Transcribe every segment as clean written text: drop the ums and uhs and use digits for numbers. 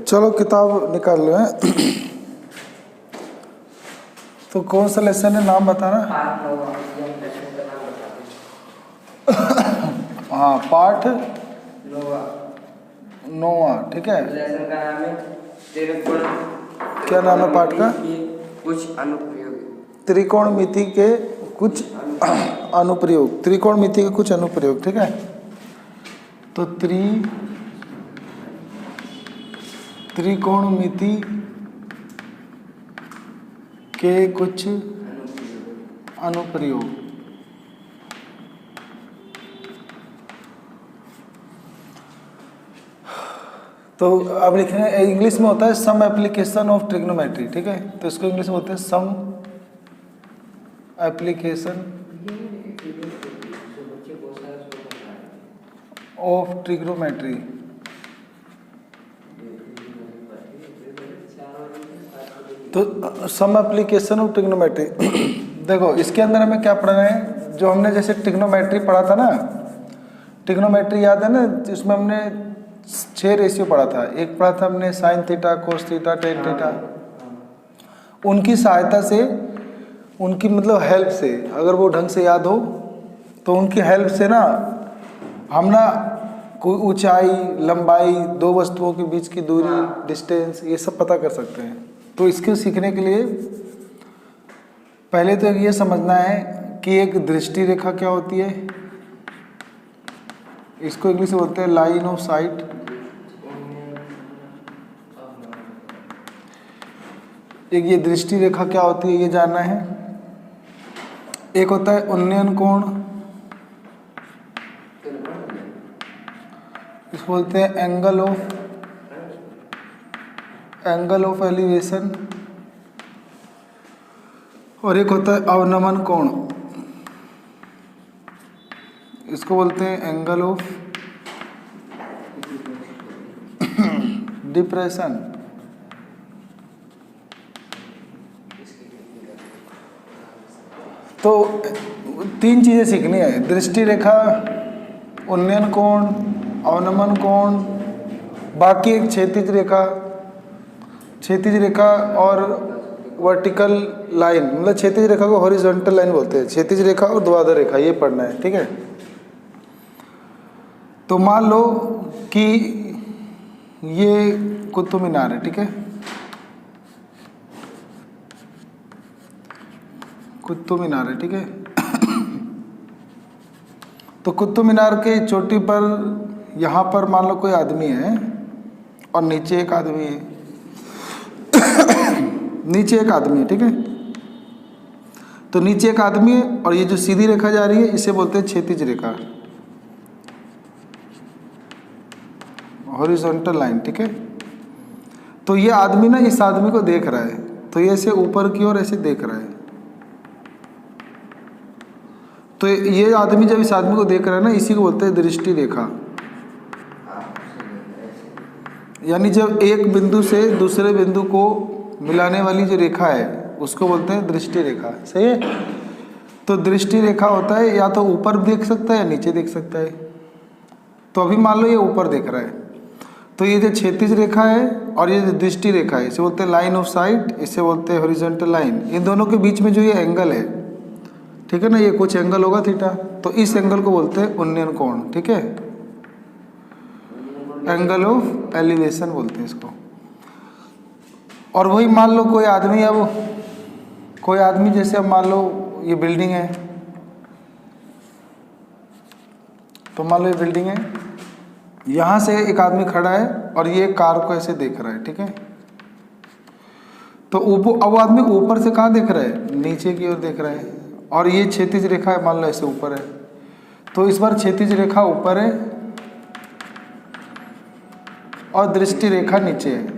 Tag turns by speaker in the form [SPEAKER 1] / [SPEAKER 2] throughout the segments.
[SPEAKER 1] चलो किताब निकाल लो है। तो कौन सा लेसन है, नाम बताना। हाँ, पाठ 9वां, ठीक है।
[SPEAKER 2] लेसन का नाम है त्रिकोण।
[SPEAKER 1] क्या नाम है पाठ का?
[SPEAKER 2] कुछ अनुप्रयोग।
[SPEAKER 1] त्रिकोणमिति के कुछ अनुप्रयोग। त्रिकोणमिति के कुछ अनुप्रयोग, ठीक है। तो त्रिकोणमिति के कुछ अनुप्रयोग। तो अब लिखेंगे, इंग्लिश में होता है सम एप्लीकेशन ऑफ ट्रिग्नोमेट्री, ठीक है। तो इसको इंग्लिश में होते हैं सम एप्लीकेशन ऑफ ट्रिग्नोमेट्री। तो सम एप्लीकेशन ऑफ ट्रिग्नोमेट्री। देखो इसके अंदर हमें क्या पढ़ना है, जो हमने जैसे ट्रिग्नोमेट्री पढ़ा था ना, ट्रिग्नोमेट्री याद है ना, जिसमें हमने 6 रेशियो पढ़ा था। एक पढ़ा था हमने sign theta, cos theta, tan theta. उनकी सहायता से, उनकी मतलब हेल्प से, अगर वो ढंग से याद हो तो उनकी हेल्प से ना हम ना कोई ऊंचाई, लंबाई, दो वस्तुओं के बीच की दूरी, डिस्टेंस, ये सब पता कर सकते हैं। तो इसके सीखने के लिए पहले तो ये समझना है कि एक दृष्टि रेखा क्या होती है। इसको इंग्लिश में बोलते हैं लाइन ऑफ साइट। एक ये दृष्टि रेखा क्या होती है ये जानना है। एक होता है उन्नयन कोण, इसको बोलते हैं एंगल ऑफ एलिवेशन। और एक होता है अवनमन कोण, इसको बोलते हैं एंगल ऑफ डिप्रेशन। तो 3 चीजें सीखनी है, दृष्टि रेखा, उन्नयन कोण, अवनमन कोण, बाकी एक क्षैतिज रेखा और वर्टिकल लाइन। मतलब क्षैतिज रेखा को हॉरिजॉन्टल लाइन बोलते हैं। क्षैतिज रेखा और ध्रुवाधर रेखा, ये पढ़ना है, ठीक है। तो मान लो कि ये कुतुब मीनार है, ठीक है। कुतुब मीनार है, ठीक है। तो कुतुब मीनार के चोटी पर, यहाँ पर मान लो कोई आदमी है और नीचे एक आदमी है, नीचे एक आदमी है, ठीक है। तो नीचे एक आदमी है और ये जो सीधी रेखा जा रही है इसे बोलते हैं क्षैतिज रेखा, हॉरिजॉन्टल लाइन, ठीक है। तो ये आदमी ना इस आदमी को देख रहा है, तो ये ऐसे ऊपर की ओर ऐसे देख रहा है। तो ये आदमी जब इस आदमी को देख रहा है ना, इसी को बोलते हैं दृष्टि रेखा। यानी जब एक बिंदु से दूसरे बिंदु को मिलाने वाली जो रेखा है उसको बोलते हैं दृष्टि रेखा, सही है। तो दृष्टि रेखा होता है या तो ऊपर देख सकता है या नीचे देख सकता है। तो अभी मान लो ये ऊपर देख रहा है, तो ये जो क्षैतिज रेखा है और ये जो दृष्टि रेखा है इसे बोलते हैं लाइन ऑफ साइट, इसे बोलते हैं हॉरिजॉन्टल लाइन। इन दोनों के बीच में जो ये एंगल है, ठीक है ना, ये कुछ एंगल होगा थीटा, तो इस एंगल को बोलते हैं उन्नयन कोण, ठीक है। एंगल ऑफ एलिवेशन बोलते हैं इसको। और वही मान लो कोई आदमी, अब कोई आदमी जैसे अब मान लो ये बिल्डिंग है, तो मान लो ये बिल्डिंग है, यहाँ से एक आदमी खड़ा है और ये कार को ऐसे देख रहा है, ठीक है। तो अब आदमी ऊपर से कहाँ देख रहा है, नीचे की ओर देख रहा है। और ये क्षैतिज रेखा है, मान लो ऐसे ऊपर है, तो इस बार क्षैतिज रेखा ऊपर है और दृष्टि रेखा नीचे है।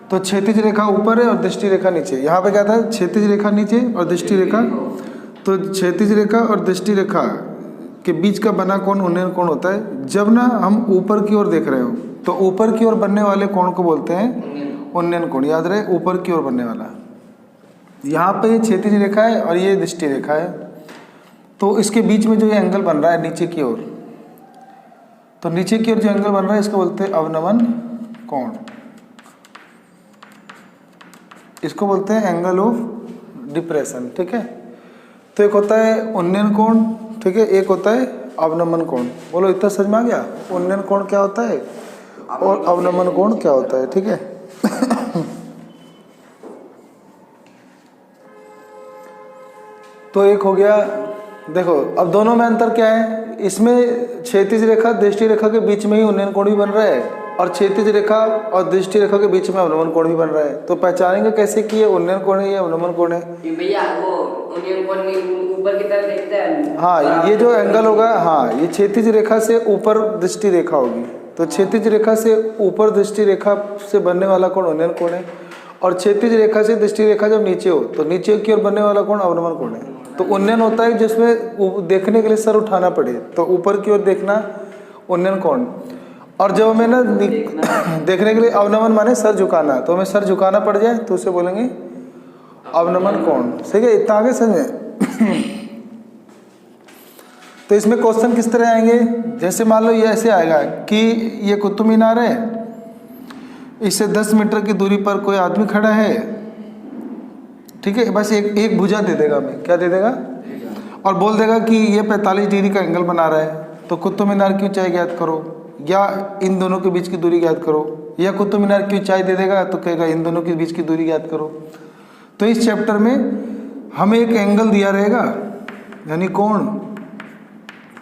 [SPEAKER 1] तो क्षैतिज रेखा ऊपर है और दृष्टि रेखा नीचे। यहाँ पे क्या था, क्षैतिज रेखा नीचे और दृष्टि रेखा। तो क्षैतिज रेखा और दृष्टि रेखा के बीच का बना कोण उन्नयन कोण होता है। जब ना हम ऊपर की ओर देख रहे हो तो ऊपर की ओर बनने वाले कोण को बोलते हैं उन्नयन कोण। याद रहे, ऊपर की ओर बनने वाला। यहाँ पे क्षैतिज रेखा है और ये दृष्टि रेखा है, तो इसके बीच में जो ये एंगल बन रहा है नीचे की ओर, तो नीचे की ओर जो एंगल बन रहा है इसको बोलते हैं अवनमन कोण, इसको बोलते हैं एंगल ऑफ डिप्रेशन, ठीक है। तो एक होता है उन्नयन कोण, ठीक है, एक होता है अवनमन कोण। बोलो इतना समझ में आ गया, उन्नयन कोण क्या होता है और अवनमन कोण क्या होता है, ठीक है। तो एक हो गया, देखो अब दोनों में अंतर क्या है, इसमें क्षैतिज रेखा दृष्टि रेखा के बीच में ही उन्नयन कोण भी बन रहा है और क्षैतिज रेखा और दृष्टि रेखा के बीच में अवनमन कोण भी बन रहा है। तो पहचानेंगे कैसे कि ये उन्नयन कोण है या अवनमन कोण है?
[SPEAKER 2] भैया वो उन्नयन कोण ऊपर की तरफ देखता है।
[SPEAKER 1] हाँ, ये जो एंगल होगा, हाँ ये क्षैतिज रेखा से ऊपर दृष्टि रेखा होगी, तो क्षैतिज रेखा से ऊपर दृष्टि रेखा से बनने वाला कोण उन्नयन कोण है और क्षैतिज रेखा से दृष्टि रेखा जब नीचे हो तो नीचे की ओर बनने वाला कोण अवनमन कोण है। तो उन्नयन होता है जिसमें देखने के लिए सर उठाना पड़े, तो ऊपर की ओर देखना उन्नयन कोण। और जब हमें ना देखने के लिए अवनमन माने सर झुकाना, तो हमें सर झुकाना पड़ जाए तो उसे बोलेंगे अवनमन कोण, ठीक है। इतना आगे समझे। तो इसमें क्वेश्चन किस तरह आएंगे, जैसे मान लो ये ऐसे आएगा कि ये कुतुब मीनार है, इससे 10 मीटर की दूरी पर कोई आदमी खड़ा है, ठीक है, बस एक भुजा दे देगा, हमें क्या दे देगा और बोल देगा कि ये 45 डिग्री का एंगल बना रहा है, तो कुतुब मीनार की ऊंचाई ज्ञात करो या इन दोनों के बीच की दूरी ज्ञात करो, या कुतुब मीनार की ऊंचाई दे देगा तो कहेगा इन दोनों के बीच की दूरी ज्ञात करो। तो इस चैप्टर में हमें एक एंगल दिया रहेगा यानी कोण,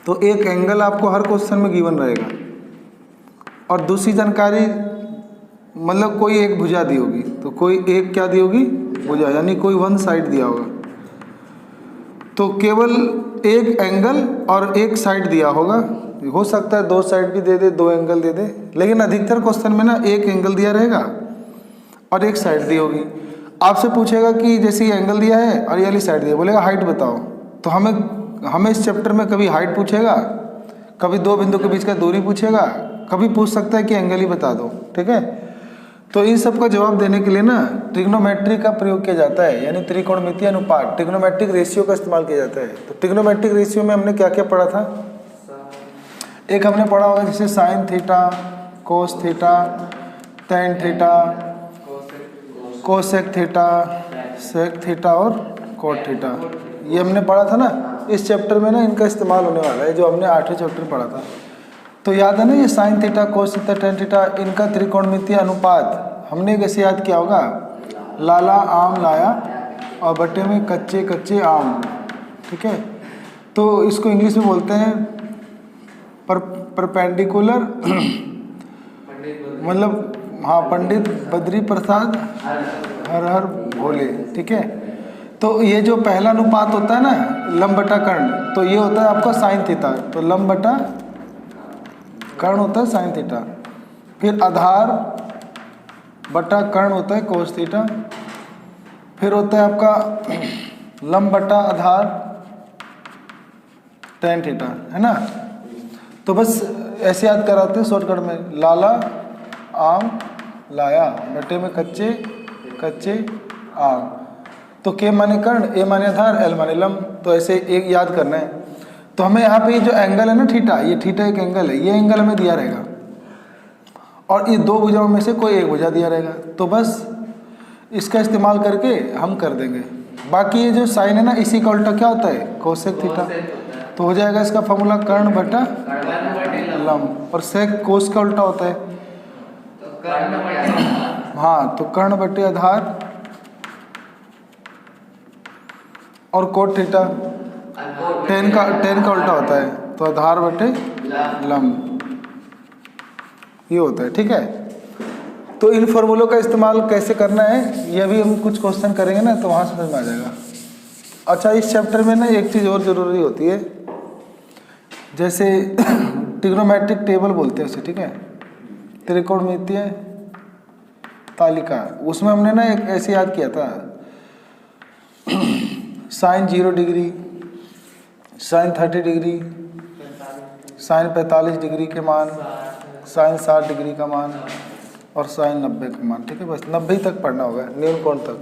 [SPEAKER 1] तो एक एंगल आपको हर क्वेश्चन में गिवन रहेगा और दूसरी जानकारी मतलब कोई एक भुजा दी होगी, तो कोई एक क्या दी होगी भुजा, यानी कोई वन साइड दिया होगा। तो केवल एक एंगल और एक साइड दिया होगा, हो सकता है 2 साइड भी दे दे, 2 एंगल दे दे, लेकिन अधिकतर क्वेश्चन में ना एक एंगल दिया रहेगा और एक साइड दी होगी। आपसे पूछेगा कि जैसे ये एंगल दिया है और ये वाली साइड दिया, बोलेगा हाइट बताओ, तो हमें इस चैप्टर में कभी हाइट पूछेगा, कभी 2 बिंदु के बीच का दूरी पूछेगा, कभी पूछ सकता है कि एंगल ही बता दो, ठीक है। तो इन सब का जवाब देने के लिए ना ट्रिग्नोमेट्री का प्रयोग किया जाता है, यानी त्रिकोणमितीय अनुपात, ट्रिग्नोमेट्रिक रेशियो का इस्तेमाल किया जाता है। तो ट्रिग्नोमेट्रिक रेशियो में हमने क्या क्या पढ़ा था, एक हमने पढ़ा होगा जैसे sine theta, cos theta, tan theta, cosec theta, sec theta और कोट थीटा, ये हमने पढ़ा था ना। इस चैप्टर में ना इनका इस्तेमाल होने वाला है, जो हमने 8वें चैप्टर पढ़ा था। तो याद है ना, ये sign theta, cos theta, tan theta, इनका त्रिकोणमितीय अनुपात हमने कैसे याद किया होगा, लाला आम लाया और बटे में कच्चे कच्चे आम, ठीक है। तो इसको इंग्लिश में बोलते हैं परपेंडिकुलर, मतलब हाँ, पंडित बद्री प्रसाद हर हर भोले, ठीक है। तो ये जो पहला अनुपात होता है ना लंब बटा कर्ण, तो ये होता है आपका साइन थीटा, तो लंब बटा कर्ण होता है साइन थीटा। फिर आधार बटा कर्ण होता है कोस थीटा। फिर होता है आपका लंब बटा आधार टेन थीटा, है ना। तो बस ऐसे याद कराते हैं शॉर्टकट में, लाला आम लाया बटे में कच्चे कच्चे आम। तो के माने कर्ण, ए माने आधार, एल माने लंब, तो ऐसे एक याद करना है। तो हमें यहाँ पे ये जो एंगल है ना थीटा, ये थीटा एक एंगल है, ये एंगल हमें दिया रहेगा और ये 2 भुजाओं में से कोई एक भुजा दिया रहेगा, तो बस इसका इस्तेमाल करके हम कर देंगे। बाकी ये जो साइन है ना, इसी का उल्टा क्या होता है, कोसेक थीटा, तो हो जाएगा इसका फॉर्मूला कर्ण बटा लंब, और सेक कोस का उल्टा होता है, हाँ, तो कर्ण बटे आधार और कोट थीटा टेन का उल्टा होता है, तो आधार बटे लंब, ये होता है, ठीक है। तो इन फॉर्मूलों का इस्तेमाल कैसे करना है ये भी हम कुछ क्वेश्चन करेंगे ना, तो वहाँ समझ में आ जाएगा। अच्छा, इस चैप्टर में ना एक चीज़ और ज़रूरी होती है, जैसे ट्रिग्नोमेट्रिक टेबल बोलते हैं उसे, ठीक है, त्रिकोणमितीय तालिका। उसमें हमने ना एक ऐसे याद किया था, sine 0 degree, sine 30 degree, sine 45 degree के मान, साइन 60 डिग्री का मान और साइन 90 का मान, ठीक है। बस 90 तक पढ़ना होगा, न्यून कोण तक,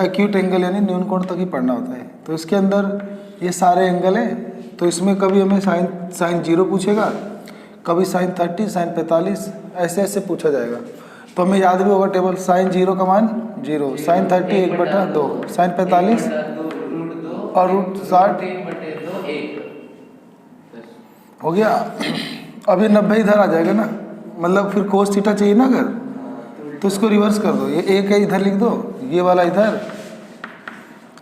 [SPEAKER 1] एक्यूट एंगल यानी न्यून कोण तक ही पढ़ना होता है। तो इसके अंदर ये सारे एंगल हैं, तो इसमें कभी हमें साइन 0 पूछेगा कभी साइन 30, साइन 45, ऐसे ऐसे पूछा जाएगा। तो हमें याद भी होगा टेबल, साइन 0 का मान 0, साइन 30 1/2, साइन 45 और रूट 60 हो गया। अभी 90 इधर आ जाएगा ना, मतलब फिर कोस थीटा चाहिए ना अगर, तो इसको रिवर्स कर दो। ये एक है, इधर लिख दो, ये वाला इधर,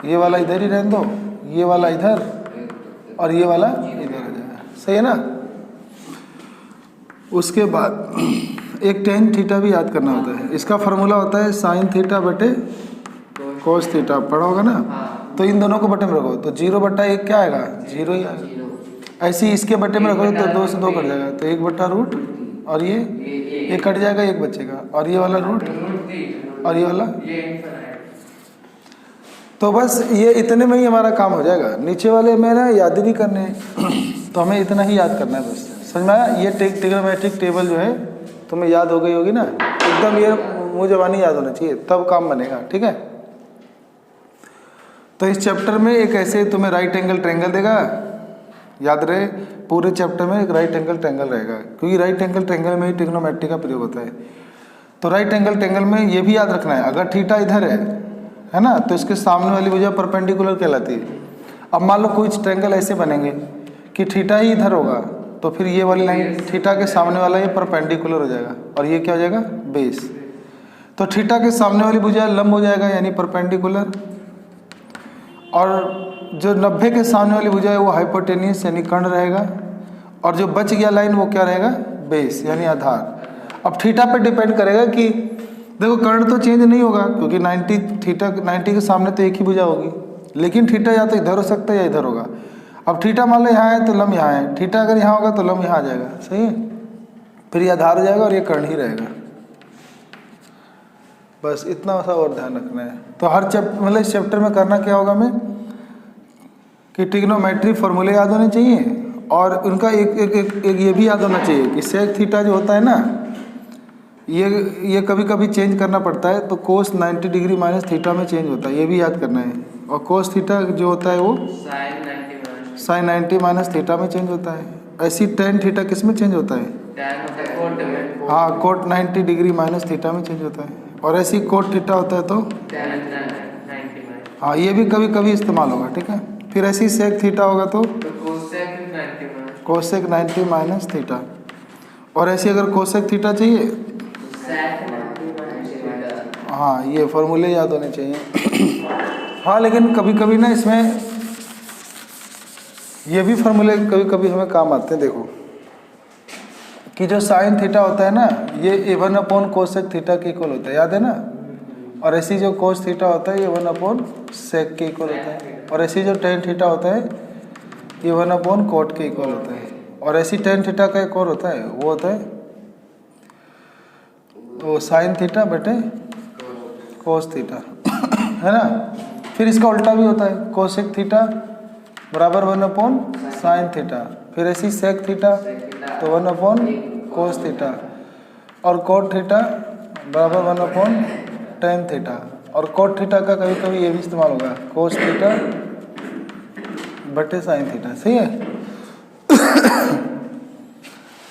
[SPEAKER 1] ये वाला इधर ही रहने दो, ये वाला इधर और ये वाला इधर आ जाएगा। सही है ना। उसके बाद एक टेन थीटा भी याद करना होता है। इसका फार्मूला होता है साइन थीटा बटे कोस थीटा, पढ़ा होगा ना। तो इन दोनों को बटे में रखो तो 0/1 क्या आएगा, 0 ही आएगा। ऐसे ही इसके बटे में रखो तो 2 से 2 कट जाएगा, तो 1/रूट और ये कट जाएगा, 1 बचेगा, और ये वाला रूट और ये वाला। तो बस ये इतने में ही हमारा काम हो जाएगा। नीचे वाले में ना याद ही नहीं करने तो हमें इतना ही याद करना है बस। समझ में आया। ये ट्रिग्नोमेट्रिक टेबल जो है तुम्हें याद हो गई होगी ना एकदम, ये मुँह जबानी याद होना चाहिए तब काम बनेगा। ठीक है। तो इस चैप्टर में एक ऐसे तुम्हें राइट एंगल ट्रायंगल देगा, याद रहे पूरे चैप्टर में एक राइट एंगल ट्रायंगल रहेगा, क्योंकि राइट एंगल ट्रायंगल में ही ट्रिग्नोमेट्री का प्रयोग होता है। तो राइट एंगल ट्रायंगल में ये भी याद रखना है, अगर थीटा इधर है ना, तो इसके सामने वाली भुजा परपेंडिकुलर कहलाती है। अब मान लो कुछ ट्रायंगल ऐसे बनेंगे कि थीटा ही इधर होगा, तो फिर ये वाली लाइन थीटा के सामने वाला ये परपेंडिकुलर हो जाएगा और ये क्या हो जाएगा, बेस। तो थीटा के सामने वाली भुजा लंब हो जाएगा यानी परपेंडिकुलर, और जो 90 के सामने वाली भुजा है वो हाइपोटेनियस यानी कर्ण रहेगा, और जो बच गया लाइन वो क्या रहेगा, बेस यानी आधार। अब थीटा पे डिपेंड करेगा कि देखो कर्ण तो चेंज नहीं होगा क्योंकि 90 के सामने तो एक ही भुजा होगी, लेकिन थीटा या तो इधर हो सकता है या इधर होगा। अब थीटा मान लो यहाँ है तो लंब यहाँ है, थीटा अगर यहाँ होगा तो लंब यहाँ आ जाएगा। सही है। फिर ये आधार हो जाएगा और ये कर्ण ही रहेगा। बस इतना सा और ध्यान रखना है। तो हर मतलब इस चैप्टर में करना क्या होगा हमें कि ट्रिग्नोमेट्री फॉर्मूले याद होने चाहिए, और उनका एक ये भी याद होना चाहिए कि सेक थीटा जो होता है ना, ये कभी कभी चेंज करना पड़ता है, तो कोस 90 डिग्री माइनस थीटा में चेंज होता है, ये भी याद करना है। और कोस थीटा जो होता है वो साइन 90 माइनस थीटा में चेंज होता है। ऐसी टेन थीटा किस में चेंज होता है, हाँ कोट 90 डिग्री माइनस थीटा में चेंज होता है। और ऐसी कोट थीटा होता है तो हाँ ये भी कभी कभी इस्तेमाल होगा। ठीक है। फिर ऐसी सेक थीटा होगा तो कोसेक 90 माइनस थीटा, और ऐसी अगर कोसेक थीटा चाहिए हाँ ये फॉर्मूले याद होने चाहिए। हाँ लेकिन कभी कभी ना इसमें ये भी फॉर्मूले कभी कभी हमें काम आते हैं। देखो कि जो साइन थीटा होता है ना, ये A1 कोसेक थीटा के इक्वल होता है, याद है ना। और ऐसी जो कोस थीटा होता है ये 1 सेक के इक्वल होता है, और ऐसी जो टेन थीटा होता है ये 1 कोट के इक्वल होता है। और ऐसी टेन थीटा का एक और होता है, वो होता है तो साइन थीटा बटे कोस थीटा है ना। फिर इसका उल्टा भी होता है, कोसेक थीटा बराबर 1 साइन थीटा, फिर ऐसी सेक थीटा तो 1 कोस थीटा, और कोट थीटा बराबर 1 टेन थीटा। और कोट थीटा का कभी कभी ये भी इस्तेमाल होगा, कोस थीटा बटे साइन थीटा। सही है।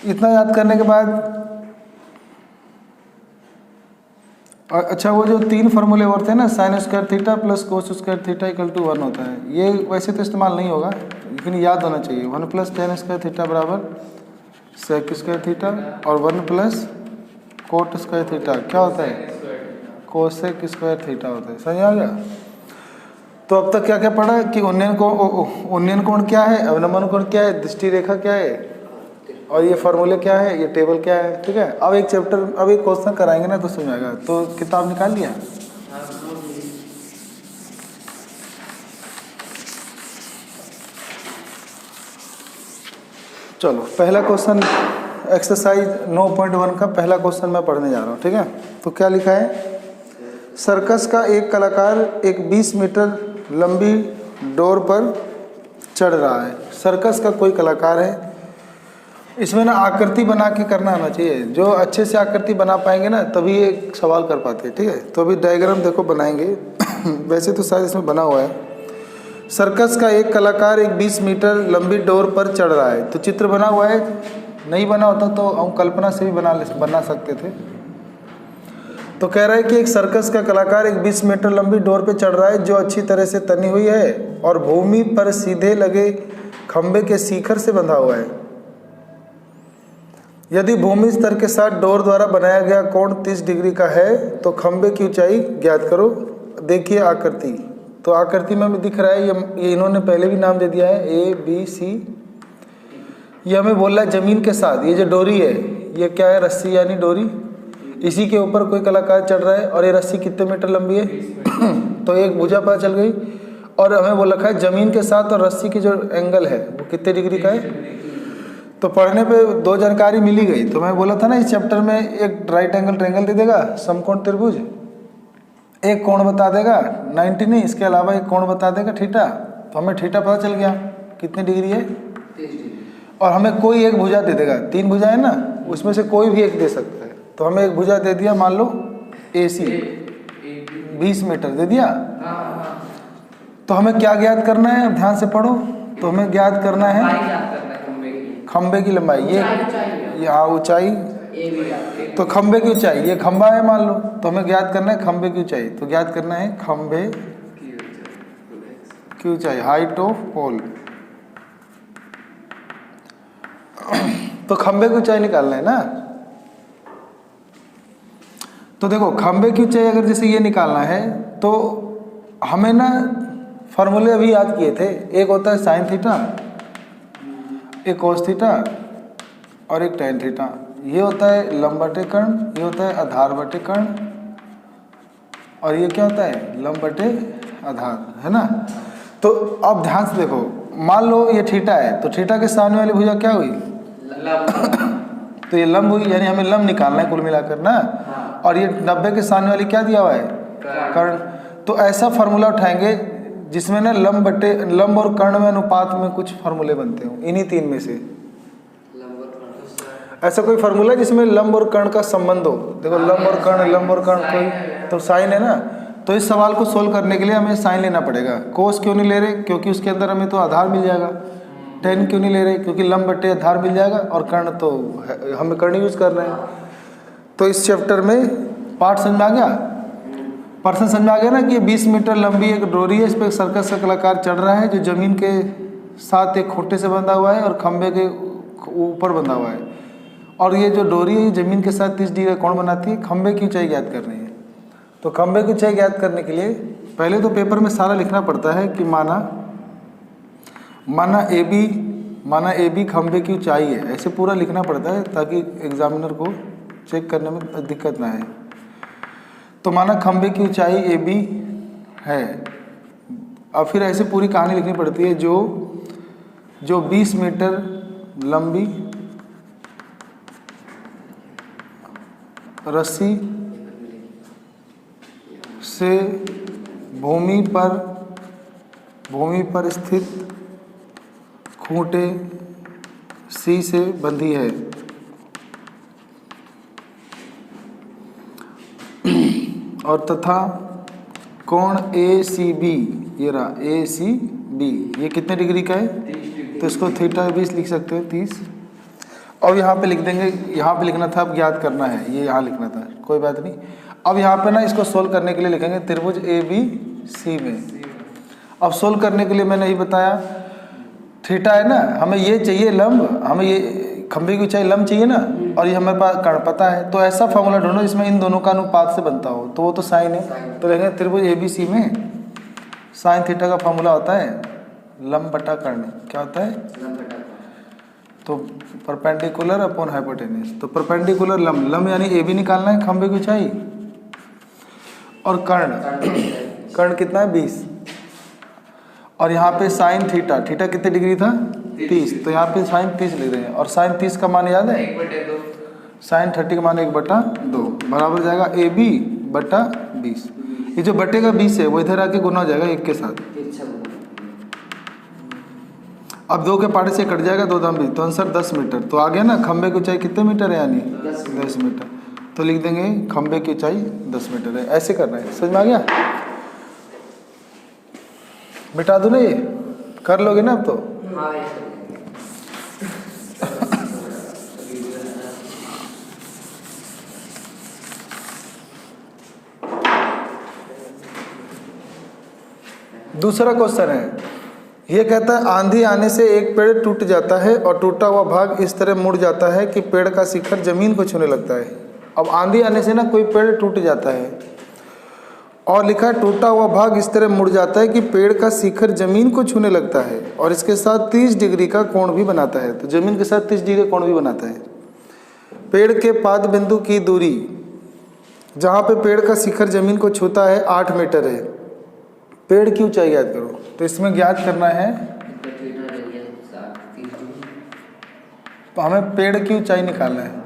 [SPEAKER 1] इतना याद करने के बाद अच्छा वो जो तीन फार्मूले और थे ना, sine square theta plus cos square theta equal to 1 होता है, ये वैसे तो इस्तेमाल नहीं होगा लेकिन याद होना चाहिए। 1 प्लस टेन स्क्वायर थीटा बराबर सेक स्क्वायर थीटा, और 1 प्लस कोट स्क्वायर थीटा क्या होता है, कोसेक स्क्वायर थीटा होता है। समझ आ गया। तो अब तक क्या क्या पढ़ा कि उन्नयन कोण क्या है, अवनमन कोण क्या है, दृष्टि रेखा क्या है, और ये फार्मूले क्या है, ये टेबल क्या है। ठीक है। अब एक चैप्टर, अब एक क्वेश्चन कराएंगे ना तो समझ आएगा। तो किताब निकाल लिया। चलो पहला क्वेश्चन एक्सरसाइज 9.1 का पहला क्वेश्चन मैं पढ़ने जा रहा हूँ। ठीक है। तो क्या लिखा है, सर्कस का एक कलाकार एक 20 मीटर लंबी डोर पर चढ़ रहा है। सर्कस का कोई कलाकार है, इसमें ना आकृति बना के करना आना चाहिए। जो अच्छे से आकृति बना पाएंगे ना तभी एक सवाल कर पाते हैं। ठीक है। तो अभी डायग्राम देखो बनाएंगे वैसे तो शायद इसमें बना हुआ है। सर्कस का एक कलाकार एक 20 मीटर लंबी डोर पर चढ़ रहा है, तो चित्र बना हुआ है नहीं बना होता तो हम कल्पना से भी बना सकते थे। तो कह रहा है कि एक सर्कस का कलाकार एक 20 मीटर लंबी डोर पे चढ़ रहा है जो अच्छी तरह से तनी हुई है और भूमि पर सीधे लगे खंबे के शिखर से बंधा हुआ है। यदि भूमि स्तर के साथ डोर द्वारा बनाया गया कोण 30 डिग्री का है तो खंबे की ऊंचाई ज्ञात करो। देखिए आकृति, तो आकृति में दिख रहा है ये इन्होंने पहले भी नाम दे दिया है ABC। ये हमें बोल रहा है जमीन के साथ ये जो डोरी है ये क्या है, रस्सी यानी डोरी, इसी के ऊपर कोई कलाकार चढ़ रहा है और ये रस्सी कितने मीटर लंबी है तो एक भुजा पता चल गई। और हमें बोल रखा है जमीन के साथ और रस्सी की जो एंगल है वो कितने डिग्री का है। तो पढ़ने पे दो जानकारी मिली गई। तो मैं बोला था ना इस चैप्टर में एक राइट एंगल ट्रायंगल दे देगा, समकोण त्रिभुज, एक कोण बता देगा 90 नहीं, इसके अलावा एक कोण बता देगा थीटा। तो हमें थीटा पता चल गया कितनी डिग्री है, और हमें कोई एक भुजा दे देगा, 3 भुजा है ना, उसमें से कोई भी एक दे सकता है। तो हमें एक भुजा दे दिया, मान लो AC 20 मीटर दे दिया। तो हमें क्या ज्ञात करना है, ध्यान से पढ़ो। तो हमें ज्ञात करना है खंबे की लंबाई, ये यहाँ ऊंचाई, तो खंबे की ऊंचाई, ये खंबा है मान लो, तो हमें ज्ञात करना है खंबे की ऊंचाई। तो ज्ञात करना है खंबे की ऊंचाई, हाइट ऑफ पोल। तो खंबे की ऊंचाई निकालना है ना। तो देखो खंबे की ऊंचाई अगर जैसे ये निकालना है तो हमें ना फॉर्मूले अभी याद किए थे। एक होता है साइन थीटा, एक कोस थीटा और एक टेन थीटा। ये होता है लंब बटे कर्ण, ये होता है आधार बटे कर्ण, और ये क्या होता है लंब बटे आधार, है ना। तो अब ध्यान से देखो, मान लो ये थीटा है तो थीटा के सामने वाली भुजा क्या हुई तो ये लंब हुई, यानी हमें लंब निकालना है कुल मिलाकर ना। और ये 90 के सामने वाली क्या दिया हुआ है कर्ण। तो ऐसा फार्मूला उठाएंगे जिसमें ना लंब और कर्ण में अनुपात में कुछ फार्मूले बनते हो, इन्हीं 3 में से ऐसा कोई फार्मूला जिसमें लंब और कर्ण का संबंध हो। देखो लंब और कर्ण कोई तो साइन है ना। तो इस सवाल को सोल्व करने के लिए हमें साइन लेना पड़ेगा। कोस क्यों नहीं ले रहे, क्योंकि उसके अंदर हमें तो आधार मिल जाएगा। टेन क्यों नहीं ले रहे, क्योंकि लंब बटे आधार मिल जाएगा, और कर्ण तो हमें कर्ण यूज कर रहे हैं। तो इस चैप्टर में पार्ट समझ में आ गया, पर्सन समझ में आ गया ना कि 20 मीटर लंबी एक डोरी है, इस पर एक सर्कस का कलाकार चढ़ रहा है जो जमीन के साथ एक खूंटे से बंधा हुआ है और खंबे के ऊपर बंधा हुआ है। और ये जो डोरी है ये जमीन के साथ 30 डिग्री कोण बनाती है। खंबे की ऊंचाई ज्ञात करनी है। तो खंबे की ऊंचाई ज्ञात करने के लिए पहले तो पेपर में सारा लिखना पड़ता है कि माना AB खंबे की ऊंचाई है, ऐसे पूरा लिखना पड़ता है ताकि एग्जामिनर को चेक करने में दिक्कत ना है। तो माना खंबे की ऊंचाई AB है, अब फिर ऐसे पूरी कहानी लिखनी पड़ती है। जो 20 मीटर लंबी रस्सी से भूमि पर स्थित खूंटे C से बंधी है, और तथा कोण ACB, ये रहा ACB, ये कितने डिग्री का है, तो इसको थीटा 20 लिख सकते हो 30। अब यहाँ पे लिख देंगे, यहाँ पे लिखना था, अब ज्ञात करना है, ये यहाँ लिखना था, कोई बात नहीं। अब यहाँ पे ना इसको सोल्व करने के लिए लिखेंगे त्रिभुज ABC में। अब सोल्व करने के लिए मैंने यही बताया, थीटा है ना, हमें ये चाहिए लंब, हमें ये खंबे की ऊंचाई लंब चाहिए ना, और ये हमारे पास कर्ण पता है। तो ऐसा फॉर्मूला ढूंढो जिसमें इन दोनों का अनुपात से बनता हो, तो वो तो साइन है। तो लिखेंगे त्रिभुज ABC में साइन थीटा का फॉर्मूला होता है लंब बटा कर्ण। क्या होता है, तो परपेंडिकुलर अपॉन हाइपोटेन्यूज। तो परपेंडिकुलर लंब यानी AB निकालना है खंबे की ऊंचाई, और कर्ण कितना है 20, और यहाँ पे साइन थीटा कितने डिग्री था 30, तो यहाँ पे साइन 30 लिख रहे हैं। और साइन 30 का मान याद है, साइन 30 का मान 1/2 बराबर जाएगा AB बटा 20। ये जो बटे का 20 है वो इधर आके गुना हो जाएगा 1 के साथ। अब 2 के पाटे से कट जाएगा, 2 दाम 20, तो आंसर 10 मीटर। तो आ गया ना खंबे की ऊंचाई कितने मीटर है, यानी 10 मीटर। तो लिख देंगे खंबे की ऊंचाई 10 मीटर है। ऐसे करना है, समझ में आ गया। मिटा दो ना, ये कर लोगे ना अब तो। दूसरा क्वेश्चन है, ये कहता है आंधी आने से एक पेड़ टूट जाता है और टूटा हुआ भाग इस तरह मुड़ जाता है कि पेड़ का शिखर जमीन को छूने लगता है। अब आंधी आने से ना कोई पेड़ टूट जाता है और लिखा है टूटा हुआ भाग इस तरह मुड़ जाता है कि पेड़ का शिखर जमीन को छूने लगता है और इसके साथ 30 डिग्री का कोण भी बनाता है। तो जमीन के साथ 30 डिग्री कोण भी बनाता है। पेड़ के पाद बिंदु की दूरी जहाँ पे पेड़ का शिखर जमीन को छूता है 8 मीटर है। पेड़ की ऊंचाई ज्ञात करो। तो इसमें ज्ञात करना है, तो हमें पेड़ की ऊंचाई निकालना है।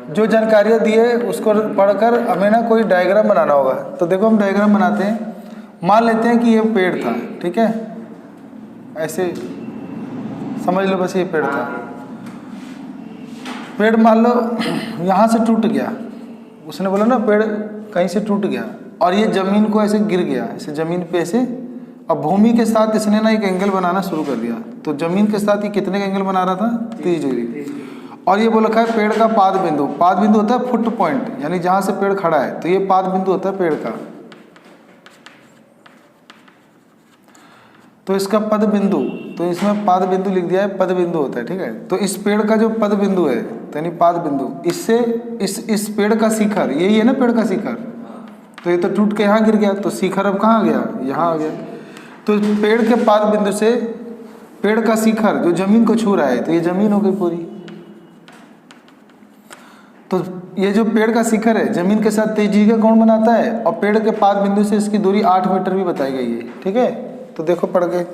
[SPEAKER 1] जो जानकारियाँ दी है उसको पढ़कर हमें ना कोई डायग्राम बनाना होगा। तो देखो हम डायग्राम बनाते हैं, मान लेते हैं कि ये पेड़ था, ठीक है, ऐसे समझ लो बस ये पेड़ था। पेड़ मान लो यहाँ से टूट गया, उसने बोला ना पेड़ कहीं से टूट गया और ये ज़मीन को ऐसे गिर गया, ऐसे ज़मीन पे ऐसे। अब भूमि के साथ इसने ना एक एंगल बनाना शुरू कर दिया। तो ज़मीन के साथ ये कितने का एंगल बना रहा था? 30 डिग्री। और ये बोल रखा है पेड़ का पाद बिंदु। पाद बिंदु होता है फुट पॉइंट, यानी जहाँ से पेड़ खड़ा है, तो ये पाद बिंदु होता है पेड़ का। तो इसका पद बिंदु, तो इसमें पाद बिंदु लिख दिया है, पद बिंदु होता है, ठीक है। तो इस पेड़ का जो पद बिंदु है, तो यानी पाद बिंदु, इससे इस पेड़ का शिखर, यही है ना पेड़ का शिखर। तो ये तो टूट के यहाँ गिर गया, तो शिखर अब कहाँ गया? यहाँ आ गया। तो पेड़ के पाद बिंदु से पेड़ का शिखर जो जमीन को छू रहा है, तो ये जमीन हो गई पूरी। तो ये जो पेड़ का शिखर है जमीन के साथ 30 डिग्री का कोण बनाता है और पेड़ के पाद बिंदु से इसकी दूरी 8 मीटर भी बताई गई है, ठीक है। तो देखो पढ़ के,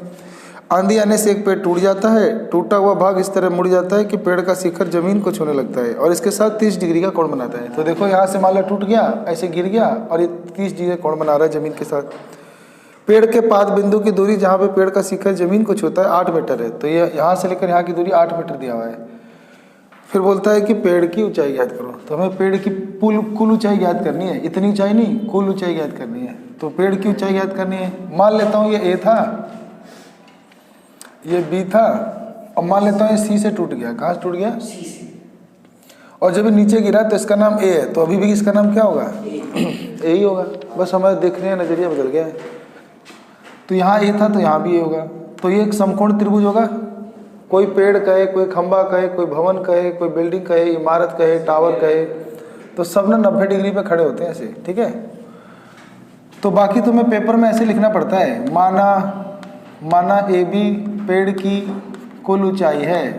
[SPEAKER 1] आंधी आने से एक पेड़ टूट जाता है, टूटा हुआ भाग इस तरह मुड़ जाता है कि पेड़ का शिखर जमीन को छूने लगता है और इसके साथ 30 डिग्री का कोण बनाता है। तो देखो यहाँ से मान लो टूट गया, ऐसे गिर गया और ये 30 डिग्री का कोण बना रहा है जमीन के साथ। पेड़ के पाद बिंदु की दूरी जहाँ पे पेड़ का शिखर जमीन को छूता है 8 मीटर है। तो ये यहाँ से लेकर यहाँ की दूरी 8 मीटर दिया हुआ है। फिर बोलता है कि पेड़ की ऊंचाई ज्ञात करो। तो हमें पेड़ की कुल ऊंचाई ज्ञात करनी है, इतनी ऊंचाई नहीं, कुल ऊंचाई ज्ञात करनी है। तो पेड़ की ऊंचाई ज्ञात करनी है। मान लेता हूँ ये ए था, ये बी था, और मान लेता हूँ ये सी से टूट गया। कहाँ से टूट गया? सी से। और जब ये नीचे गिरा तो इसका नाम ए है, तो अभी भी इसका नाम क्या होगा? ए ही होगा। बस हमारे देखने का नजरिया बदल गया है। तो यहाँ ए था तो यहाँ भी ए होगा। तो ये एक समकोण त्रिभुज होगा। कोई पेड़ कहे, कोई खंबा कहे, कोई भवन कहे, कोई बिल्डिंग कहे, इमारत कहे, टावर कहे, तो सब ना 90 डिग्री पे खड़े होते हैं ऐसे, ठीक है। तो बाकी तुम्हें पेपर में ऐसे लिखना पड़ता है, माना ए बी पेड़ की कुल ऊंचाई है।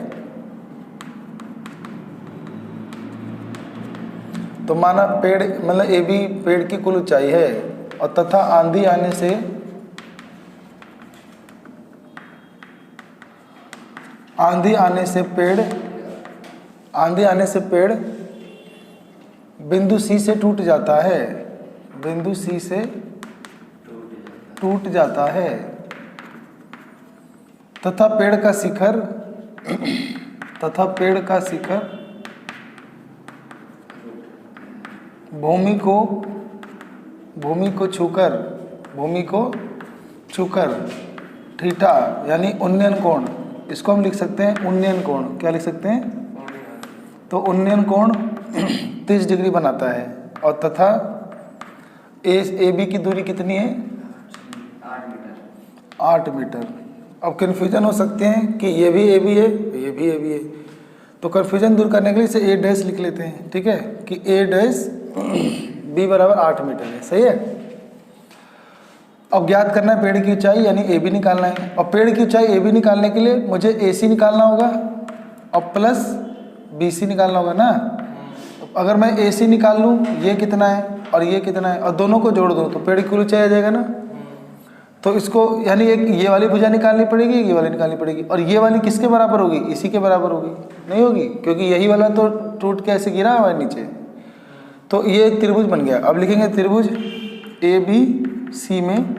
[SPEAKER 1] तो माना पेड़ मतलब ए बी पेड़ की कुल ऊंचाई है और तथा आंधी आने से पेड़ बिंदु सी से टूट जाता है, बिंदु सी से टूट जाता है तथा पेड़ का शिखर भूमि को छूकर थीटा यानी उन्नयन कोण, इसको हम लिख सकते हैं उन्नयन कोण। क्या लिख सकते हैं? तो उन्नयन कोण 30 डिग्री बनाता है और तथा ए बी की दूरी कितनी है? 8 मीटर। अब कन्फ्यूजन हो सकते हैं कि ये भी ए बी है, ये भी ए बी है। तो कन्फ्यूजन दूर करने के लिए इसे ए डैश लिख लेते हैं, ठीक है, कि ए डैश बी बराबर 8 मीटर है। सही है। अब ज्ञात करना है पेड़ की ऊंचाई यानी ए बी निकालना है। और पेड़ की ऊंचाई ए बी निकालने के लिए मुझे ए सी निकालना होगा और प्लस बी सी निकालना होगा ना। अगर मैं ए सी निकाल लूँ, ये कितना है और ये कितना है, और दोनों को जोड़ दूँ तो पेड़ की कुल ऊंचाई आ जाएगा ना। तो इसको यानी एक ये वाली भुजा निकालनी पड़ेगी, ये वाली निकालनी पड़ेगी, और ये वाली किसके बराबर होगी? इसी के बराबर होगी। नहीं होगी, क्योंकि यही वाला तो टूट के ऐसे गिरा हुआ है नीचे। तो ये त्रिभुज बन गया। अब लिखेंगे त्रिभुज ए बी सी में,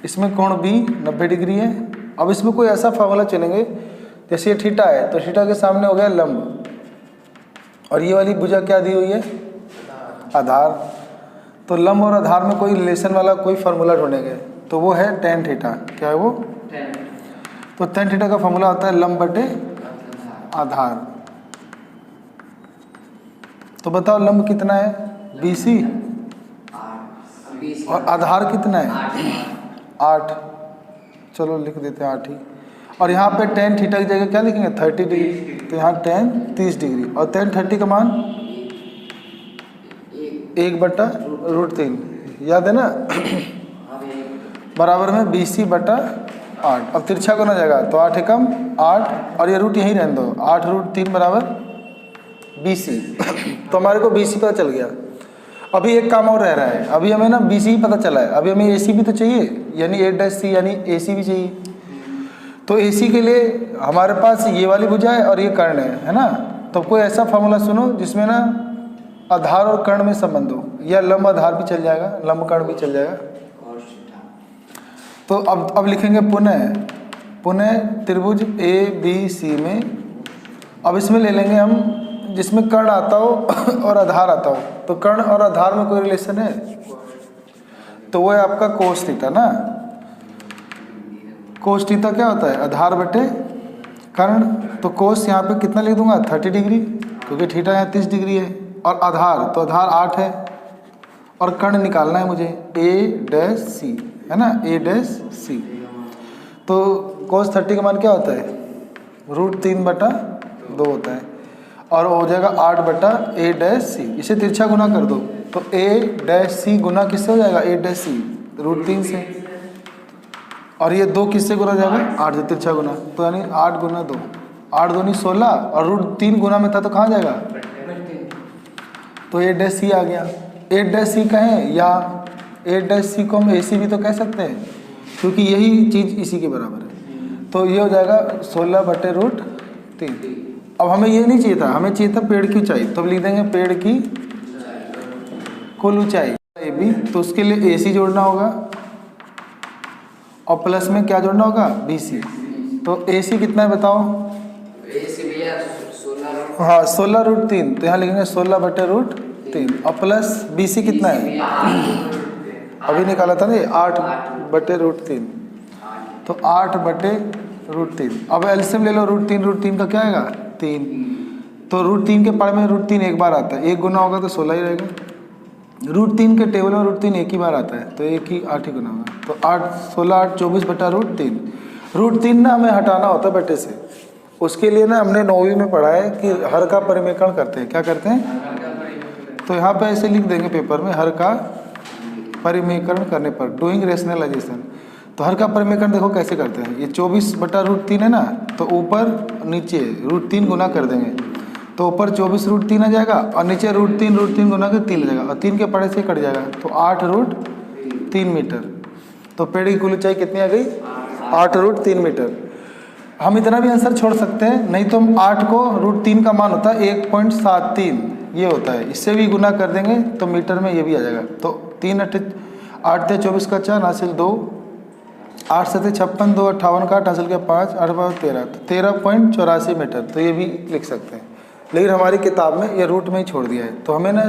[SPEAKER 1] इसमें कोण बी 90 डिग्री है। अब इसमें कोई ऐसा फार्मूला चलेंगे, जैसे ये थीटा है तो थीटा के सामने हो गया लंब, और ये वाली भुजा क्या दी हुई है? आधार। तो लंब और आधार में कोई रिलेशन वाला कोई फार्मूला ढूंढेंगे, तो वो है tan थीटा। क्या है वो? तो tan थीटा का फार्मूला होता है लंब बटे आधार। तो बताओ लंब कितना है? BC, और आधार कितना है? 8, चलो लिख देते हैं 8 ही। और यहाँ पे tan थीटा की जगह क्या लिखेंगे 30 डिग्री, तो यहाँ tan 30 डिग्री और tan 30 का मान 1/√3, याद है ना बराबर में BC/8। अब तिरछा गुना जाएगा तो 8 एकम 8 और ये रूट यहीं रहने दो, 8√3 बराबर BC तो हमारे को BC पता चल गया। अभी एक काम और रह रहा है, अभी हमें ना BC ही पता चला है, अभी हमें AC भी तो चाहिए, यानी 8'C यानी AC भी चाहिए। तो AC के लिए हमारे पास ये वाली भुजा है और ये कर्ण है ना। तो कोई ऐसा फॉर्मूला सुनो जिसमें ना आधार और कर्ण में संबंध हो, या लंब आधार भी चल जाएगा, लंब कर्ण भी चल जाएगा। तो अब लिखेंगे पुनः त्रिभुज ABC में, अब इसमें ले लेंगे हम जिसमें कर्ण आता हो और आधार आता हो। तो कर्ण और आधार में कोई रिलेशन है तो वो है आपका कोस थीटा ना। कोस थीटा क्या होता है आधार बटे कर्ण। तो कोस यहाँ पे कितना लिख दूंगा 30 डिग्री, क्योंकि थीटा यहाँ 30 डिग्री है। और आधार तो आधार 8 है और कर्ण निकालना है मुझे A'(C) है ना, A'(C). तो कोस 30 का मान क्या होता है √3/2 होता है और हो जाएगा 8/A'(C). इसे तिरछा गुना कर दो तो A'(C) गुना किससे हो जाएगा A'(C) √3 से, और ये 2 किससे गुना जाएगा 8 से तिरछा गुना, तो यानी 8 गुना 2, 8 दूनी 16 और √3 गुना में था तो कहाँ जाएगा, तो A'(C) आ गया। A'(C) कहें या A'(C) को हम AC भी तो कह सकते हैं, क्योंकि यही चीज़ इसी के बराबर है। तो ये हो जाएगा 16/√3। अब हमें ये नहीं चाहिए था, हमें चाहिए था पेड़ की ऊंचाई, तो अब लिख देंगे पेड़ की कुल ऊंचाई AB। तो उसके लिए AC जोड़ना होगा और प्लस में क्या जोड़ना होगा BC। तो AC कितना है बताओ, हाँ 16√3, तो यहाँ लिखेंगे 16/√3 और प्लस BC कितना है अभी निकाला था ना 8/√3, तो 8/√3। अब एलसीएम ले लो, √3 का क्या आएगा 3, तो √3 के पार में √3 एक बार आता है, 1 गुना होगा तो 16 ही रहेगा। √3 के टेबल में √3 एक ही बार आता है तो 8 ही गुना होगा, तो 8 16 8 24/√3। √3 ना हमें हटाना होता है बटे से, उसके लिए ना हमने 9वीं में पढ़ा है कि हर का परिमेकरण करते हैं। क्या करते हैं, तो यहाँ पे ऐसे लिख देंगे पेपर में, हर का परिमेकरण करने पर डूइंग रेशनलाइजेशन। तो हर का परिमेकरण देखो कैसे करते हैं, ये 24/√3 है ना, तो ऊपर नीचे √3 गुना कर देंगे तो ऊपर 24√3 आ जाएगा और नीचे √3 गुना के 3 आ जाएगा और 3 के पड़े से कट जाएगा, तो 8√3 मीटर। तो पेड़ की कुल ऊंचाई कितनी आ गई 8√3 मीटर। हम इतना भी आंसर छोड़ सकते हैं, नहीं तो हम 8 को √3 का मान होता है 1.73 ये होता है, इससे भी गुना कर देंगे तो मीटर में ये भी आ जाएगा। तो 3 8 24 का 4 हासिल 2, 8 7 56 2 58 का 8 हासिल के 5 8 5 13, तो 13.84 मीटर। तो ये भी लिख सकते हैं, लेकिन हमारी किताब में ये रूट में ही छोड़ दिया है, तो हमें ना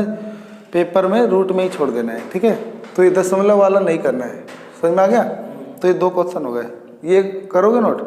[SPEAKER 1] पेपर में रूट में ही छोड़ देना है, ठीक है। तो ये दशमलव वाला नहीं करना है, समझ में आ गया। तो ये 2 क्वेश्चन हो गए, ये करोगे नोट।